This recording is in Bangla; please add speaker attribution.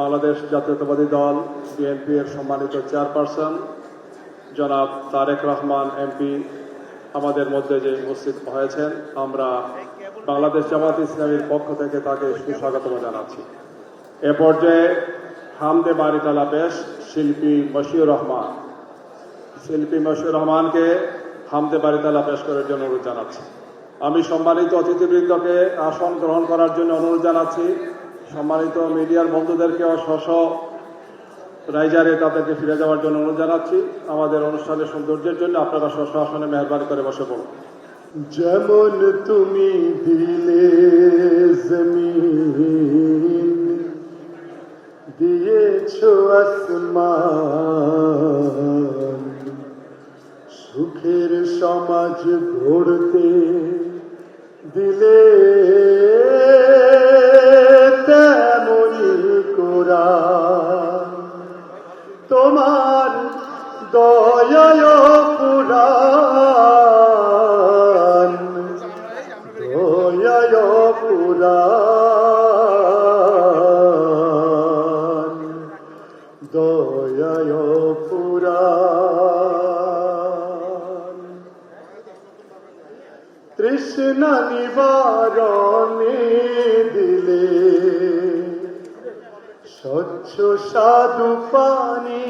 Speaker 1: বাংলাদেশ জাতীয়তাবাদী দল বিএনপি এর সম্মানিত চেয়ারপারসন জনাব তারেক রহমান এমপি আমাদের মধ্যে যে উপস্থিত হয়েছেন, আমরা বাংলাদেশ জামাত ইসলামীর পক্ষ থেকে তাকে সুস্বাগতম জানাচ্ছি। এ পর্যায়ে হামদে বারিতালা পেশ শিল্পী মশিউর রহমানকে হামদে বারিতালা পেশ করার জন্য অনুরোধ জানাচ্ছি। আমি সম্মানিত অতিথিবৃন্দকে আসন গ্রহণ করার জন্য অনুরোধ জানাচ্ছি। সম্মানিত মিডিয়ার বন্ধুদেরকেও স্ব রাইজারে তাদেরকে ফিরে যাওয়ার জন্য অনুরোধ জানাচ্ছি। আমাদের অনুষ্ঠানের সৌন্দর্যের জন্য আপনারা স্ব আসনে মেহরবানি করে বসে পড়ুন।
Speaker 2: যেমন তুমি দিলে জমিন, দিয়েছ আসমান, সুখের সমাজ গড়তে দিলে তেমনি কোরআন, তোমার দয়ায় পুরাণ, দয়ায় পুরাণ, দয়ায় পুরাণ। তৃষ্ণা নিবারণে দিলে স্বচ্ছ সাধু পানি,